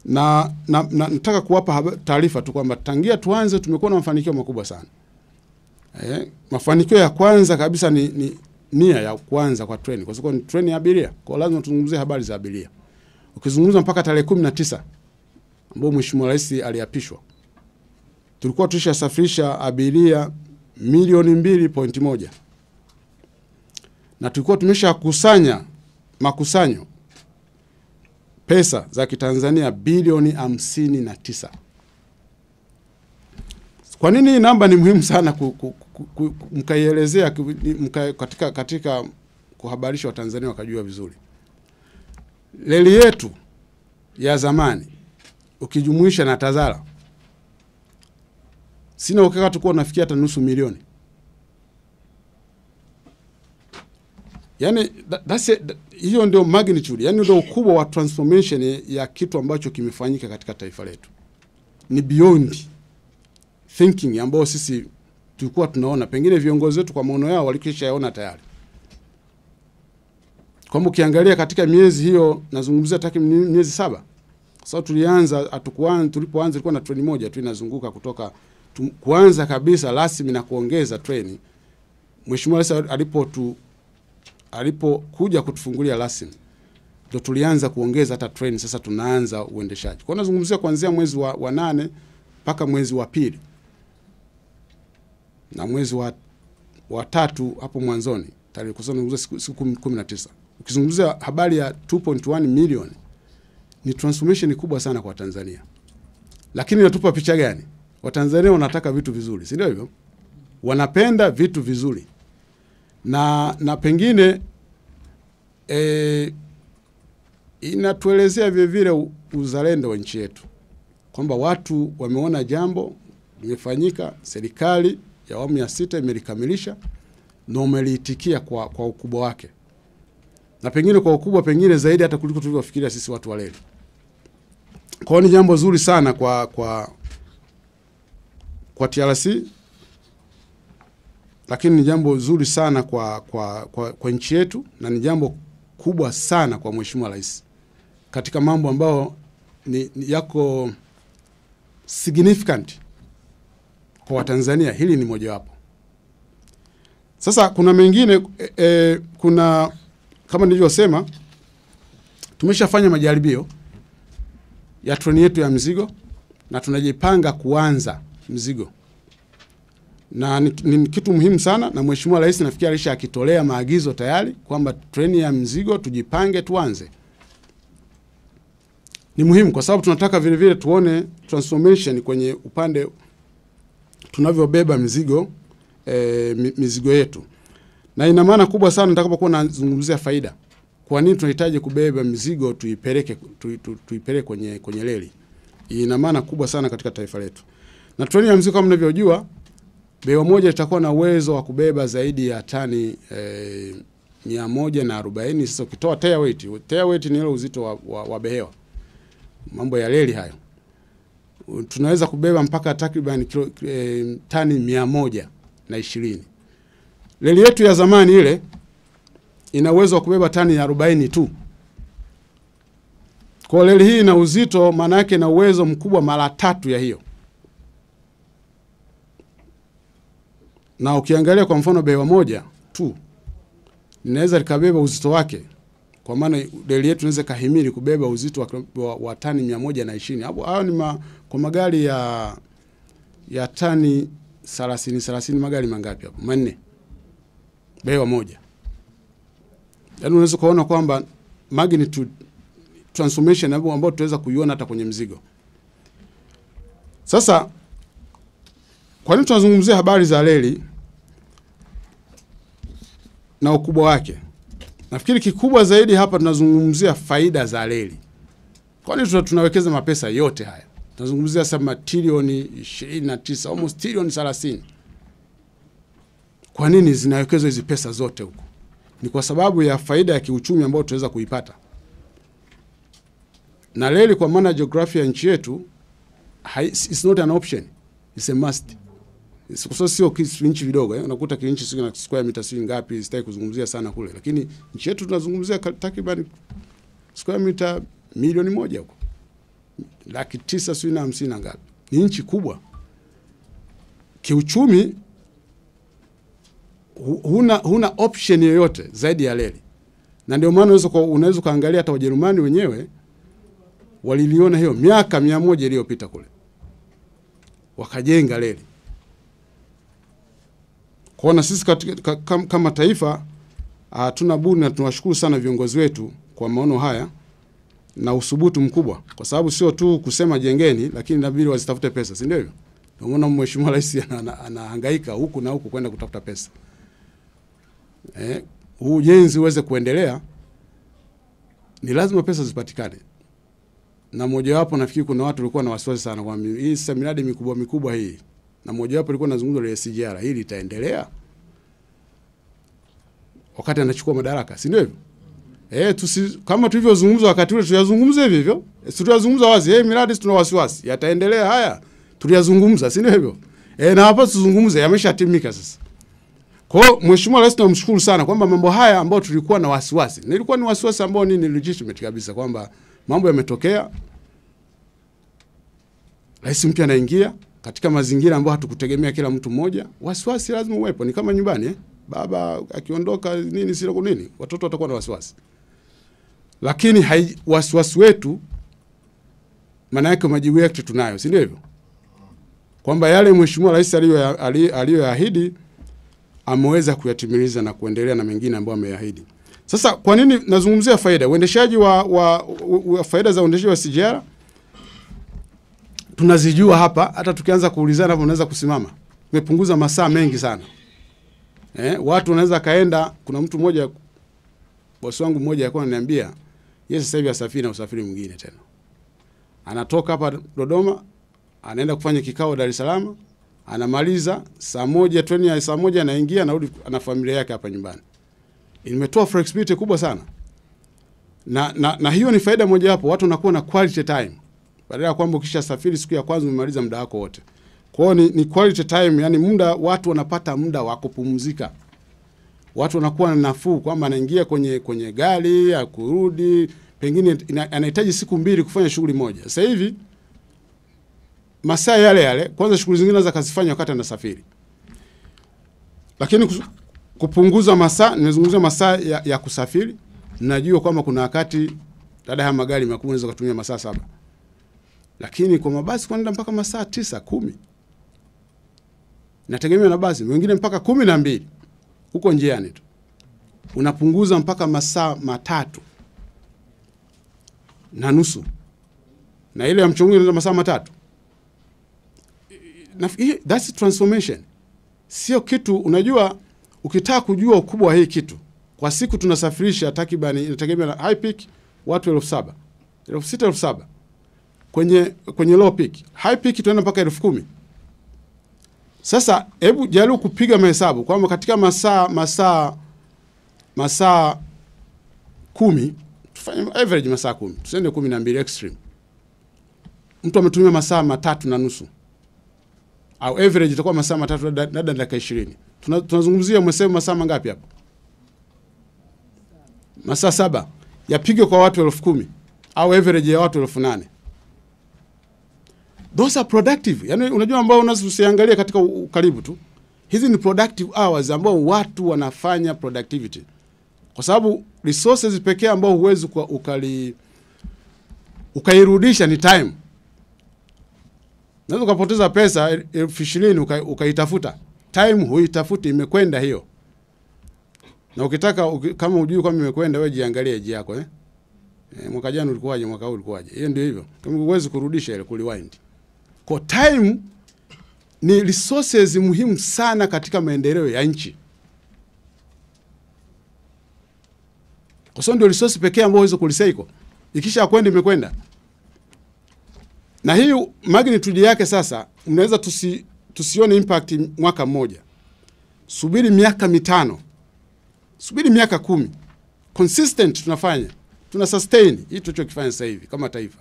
Na nataka kuwapa taarifa tu kwamba tangia tuanze tumekuwa na mafanikio makubwa sana. Mafanikio ya kwanza kabisa ni nia ya kwanza kwa treni, kwa sababu ni treni ya abiria. Kwa lazima tuzungumzie habari za abiria. Ukizungumza mpaka tarehe 19 ambapo Mheshimiwa Rais aliapishwa, tulikuwa tulishasafirisha abiria milioni 2.1. Na tulikuwa tumeshakusanya makusanyo pesa za Kitanzania bilioni 59. Kwa nini hii namba ni muhimu sana mkaielezea katika kuhabarisha Watanzania wakajua vizuri? Reli yetu ya zamani ukijumuisha na Tazara, sina uhakika tulikuwa tunafikia hata nusu milioni. Yani hiyo ndio magnitude, yani ndio ukubwa wa transformation ya kitu ambacho kimefanyika katika taifa letu. Ni beyond thinking ambao sisi tulikuwa tunaona, pengine viongozi wetu kwa maono yao walikishaona tayari. Kwa ukiangalia katika miezi hiyo, nazungumzia takriban miezi 7. Sasa tulipoanza ilikuwa na treni moja tu inazunguka kutoka kuanza kabisa rasmi na kuongeza treni. Mheshimiwa Rais alipokuja kutufungulia rasmi, ndio tulianza kuongeza hata treni. Sasa tunaanza uendeshaji. Kwa nazungumzia kuanzia mwezi wa 8 mpaka mwezi wa 2 na mwezi wa 3 hapo mwanzoni tarehe kuzungumzia siku 19. Ukizungumzia habari ya 2.1 milioni, ni transformation kubwa sana kwa Tanzania. Lakini inatupa picha gani? Watanzania wanataka vitu vizuri, si ndio hivyo? Wanapenda vitu vizuri. Na pengine inatuelezea vile vile uzalendo wa nchi yetu, kwamba watu wameona jambo limefanyika, serikali ya awamu ya 6 imelikamilisha na umeliitikia kwa ukubwa wake, na pengine kwa ukubwa pengine zaidi hata kuliko tulivyofikiria sisi watu wa reli. Kwa ni jambo zuri sana kwa TRC, lakini ni jambo zuri sana kwa nchi yetu, na ni jambo kubwa sana kwa Mheshimiwa Rais katika mambo ambayo ni yako significant kwa Watanzania. Hili ni moja wapo. Sasa kuna mengine kuna kama nilivyosema, tumeshafanya majaribio ya treni yetu ya mzigo na tunajipanga kuanza mzigo. Na ni kitu muhimu sana, na Mheshimiwa Rais nafikiri alishakitolea maagizo tayari kwamba treni ya mzigo tujipange tuanze. Ni muhimu kwa sababu tunataka vile vile tuone transformation kwenye upande tunavyobeba mizigo yetu. Na ina maana kubwa sana nitakapokuwa nazungumzia faida. Kwa nini tunahitaji kubeba mizigo tuipeleke kwenye reli? Ina maana kubwa sana katika taifa letu. Na treni ya mzigo kama mnavyojua, bewa moja itakuwa na uwezo wa kubeba zaidi ya tani 140. Sasa ukitoa tare weight ni ile uzito wa behewa. Mambo ya reli hayo. Tunaweza kubeba mpaka takriban tani 120. Reli yetu ya zamani ile ina uwezo wa kubeba tani 40 tu. Kwa reli hii ina uzito, maana yake na uwezo mkubwa mara 3 ya hiyo. Na ukiangalia kwa mfano bewa moja tu inaweza likabeba uzito wake, kwa maana reli yetu inaweza kahimili kubeba uzito wa tani 120. Hapo ni kwa magari ya tani 30 magari mangapi hapo? 4. Bewa moja. Yaani unaweza kuona kwamba magnitude transformation ambayo tunaweza kuiona hata kwenye mzigo. Sasa kwa nini tunazungumzia habari za reli na ukubwa wake? Nafikiri kikubwa zaidi hapa tunazungumzia faida za reli. Kwa nini tunawekeza mapesa yote haya? Tunazungumzia sema trilioni 29, almost trilioni 30. Kwa nini zinawekezwa hizi pesa zote huko? Ni kwa sababu ya faida ya kiuchumi ambayo tunaweza kuipata. Na reli kwa maana geography ya nchi yetu, it's not an option, it's a must. Sio nchi vidogo, unakuta kinchi sio na square meter sio ngapi, sitaki kuzungumzia sana kule, lakini nchi yetu tunazungumzia takriban square meter milioni 1 huko. 950 na ngapi. Ni nchi kubwa. Kiuchumi huna option yoyote zaidi ya reli. Na ndio maana unaweza kaangalia hata Wajerumani wenyewe waliliona hiyo miaka 100 iliyopita kule. Wakajenga reli. Kwa na sisi kama taifa hatuna budi na tunawashukuru sana viongozi wetu kwa maono haya na usubutu mkubwa, kwa sababu sio tu kusema jengeni, lakini inabidi wazitafute pesa, si ndio hivyo? Unaona Mheshimiwa Rais anahangaika huku na huku kwenda kutafuta pesa. Ujenzi uweze kuendelea ni lazima pesa zipatikane. Na mmoja wapo nafikiri kuna watu walikuwa na wasiwasi sana kwa hii miradi mikubwa hii. Na mmoja wapo alikuwa anazungumza ile SGR, hili itaendelea wakati anachukua madaraka, si ndio hivyo? Kama tulivyozungumza wakati ule tuyazungumze hivi hivyo. Tutazungumza wazi, miradi tuna wasiwasi, yataendelea haya. Tuliyazungumza, si ndio hivyo? Na hapa tuzungumze, yameshatimika sasa. Kwa hiyo Mheshimiwa Rais tunamshukuru sana kwamba mambo haya ambayo tulikuwa na wasiwasi. Nilikuwa ni wasiwasi ambao ni legitimate kabisa kwamba mambo yametokea. Rais mpya anaingia katika mazingira ambayo hatukutegemea kila mtu mmoja. Wasiwasi lazima uwepo, ni kama nyumbani baba akiondoka nini sio nini, watoto watakuwa na wasiwasi. Lakini wasiwasi wetu maana yake majibu yake tunayo, si ndio hivyo? Kwamba yale Mheshimiwa Rais aliyoahidi ameweza kuyatimiliza na kuendelea na mengine ambayo ameahidi. Sasa kwa nini nazungumzia faida? Uendeshaji wa faida za uendeshaji wa SGR tunazijua hapa, hata tukianza kuulizana hapo unaweza kusimama. Tumepunguza masaa mengi sana. Watu wanaweza kaenda, kuna mtu mmoja bosi wangu mmoja alikuwa ananiambia, yeye sasa hivi asafiri na usafiri mwingine tena. Anatoka hapa Dodoma, anaenda kufanya kikao Dar es Salaam, anamaliza saa 1, treni ya saa 1 anaingia, anarudi na familia yake hapa nyumbani. Imetoa flexibility kubwa sana. Na hiyo ni faida moja hapo, watu wanakuwa na quality time. Badala ya kwamba ukisha safiri siku ya kwanza umemaliza muda wako wote. Kwa hiyo ni quality time, yani muda, watu wanapata muda wa kupumzika. Watu wanakuwa na nafuu kwamba anaingia kwenye gari ya kurudi, pengine anahitaji siku 2 kufanya shughuli moja. Sasa hivi masaa yale kwanza shughuli zingine za kazifanya wakati anasafiri. Lakini kupunguza masaa, nimezungumzia masaa ya kusafiri. Najua kwamba kuna wakati dada ya magari makubwa unaweza kutumia masaa 7. Lakini kwa mabasi kwenda mpaka masaa 9, 10. Nategemea na basi, wengine mpaka 12 huko njiani tu. Unapunguza mpaka masaa 3.5. Na ile ya mchunguzi ni masaa 3. That's transformation. Sio kitu, unajua ukitaka kujua ukubwa wa hii kitu. Kwa siku tunasafirisha takriban, inategemea na high peak watu 7,000. 6,000, 7,000. Kwenye low peak. High peak tunaenda mpaka 10,000. Sasa hebu jaribu kupiga mahesabu kwamba katika masaa 10, tufanye average masaa 10. Tusende 12 extreme. Mtu ametumia masaa 3.5. Au average itakuwa masaa 3 na dakika 20. Tunazungumzia umesema masaa mangapi hapo? Masaa 7. Yapige kwa watu 10,000 au average ya watu 8,000. Those are productive. Yaani unajua ambao unasiangalia katika ukaribu tu. Hizi ni productive hours ambao watu wanafanya productivity. Kwa sababu resources pekee ambao huwezi ukairudisha ni time. Unaweza kupoteza pesa 20,000 ukaitafuta. Time huitafuti, imekwenda hiyo. Na ukitaka kama hujui kama imekwenda, wewe jiangalie eji yako mwaka jana ulikuwaje, mwaka huu ulikuwaje. Hiyo ndio hivyo. Kama huwezi kurudisha ile kuliwind. Kwa time ni resources muhimu sana katika maendeleo ya nchi. Kwa sababu ndio resource pekee ambayo huwezi kulicycle. Ikisha kwenda imekwenda. Na hii magnitude yake sasa unaweza tusione impact mwaka mmoja. Subiri miaka 5. Subiri miaka 10. Consistent tunafanya. Tuna sustain hii tulichokifanya sasa hivi kama taifa.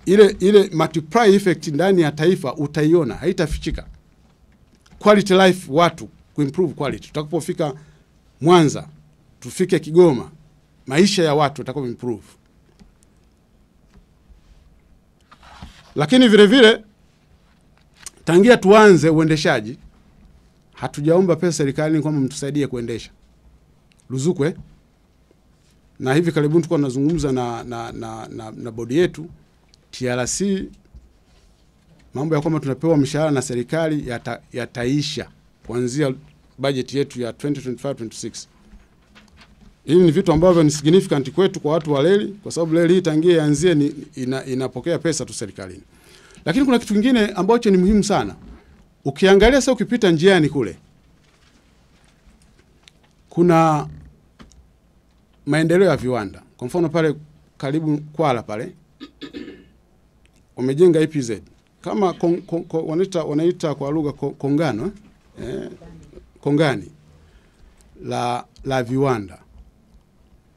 Ile multiply effect ndani ya taifa utaiona, haitafichika. Quality life, watu kuimprove quality. Tutakapofika Mwanza, tufike Kigoma, maisha ya watu yatakuwa improve. Lakini vile vile tangia tuanze uendeshaji hatujaomba pesa serikalini kwamba mtusaidie kuendesha ruzuku. Na hivi karibuni tulikuwa tunazungumza na bodi yetu TRC, mambo ya kwamba tunapewa mshahara na serikali yataisha kuanzia budget yetu ya 2025-26. Hili ni vitu ambavyo ni significant kwetu kwa watu wa reli, kwa sababu reli hii tangia ianzie inapokea pesa tu serikalini. Lakini kuna kitu kingine ambacho ni muhimu sana. Ukiangalia sasa, ukipita njiani kule kuna maendeleo ya viwanda. Kwa mfano pale karibu Kwala pale wamejenga EPZ kama wanaita kwa lugha kongano kongani la viwanda.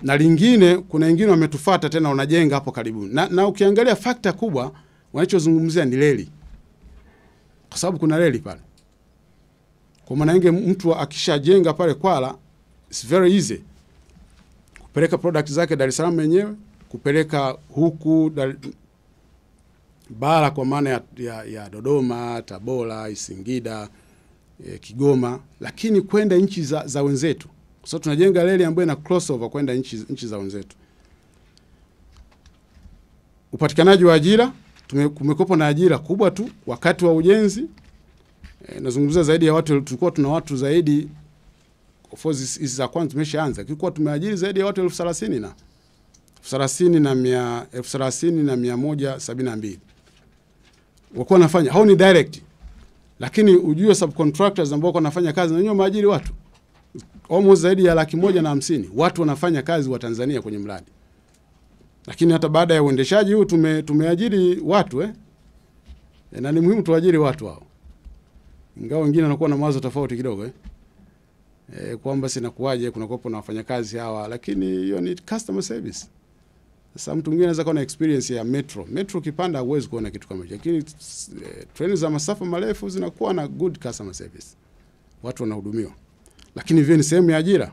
Na lingine kuna wengine wametufuata tena wanajenga hapo karibu. Na ukiangalia fakta kubwa wanachozungumzia ni reli. Kwa sababu kuna reli pale. Kwa maana yake mtu akishajenga pale Kwala, it's very easy kupeleka product zake Dar es Salaam yenyewe, kupeleka huku bara kwa maana ya Dodoma, Tabora, Singida, Kigoma, lakini kwenda nchi za wenzetu. Kwa sababu tunajenga reli ambayo ina crossover kwenda nchi za wenzetu. Upatikanaji wa ajira, kumekuwa na ajira kubwa tu wakati wa ujenzi. Nazungumzia zaidi ya watu, tulikuwa tuna watu zaidi, of course hizi za kwanza tumeshaanza, tulikuwa tumeajiri zaidi ya watu 30,172 wako wanafanya. Hao ni direct, lakini ujue subcontractors ambao wanafanya kazi na wenyewe maajiri watu almost zaidi ya 150,000 watu wanafanya kazi wa Tanzania kwenye mradi. Lakini hata baada ya uendeshaji huu tumeajiri watu na ni muhimu tuajiri watu hao. Ingawa wengine wanakuwa na mawazo tofauti kidogo kwamba sina kuaje kuna kopo na wafanyakazi hawa, lakini hiyo ni customer service. Sasa mtu mwingine anaweza kuwa na experience ya metro kipanda huwezi kuona kitu kama hicho, lakini treni za masafa marefu zinakuwa na good customer service, watu wanahudumiwa. Lakini vile ni sehemu ya ajira.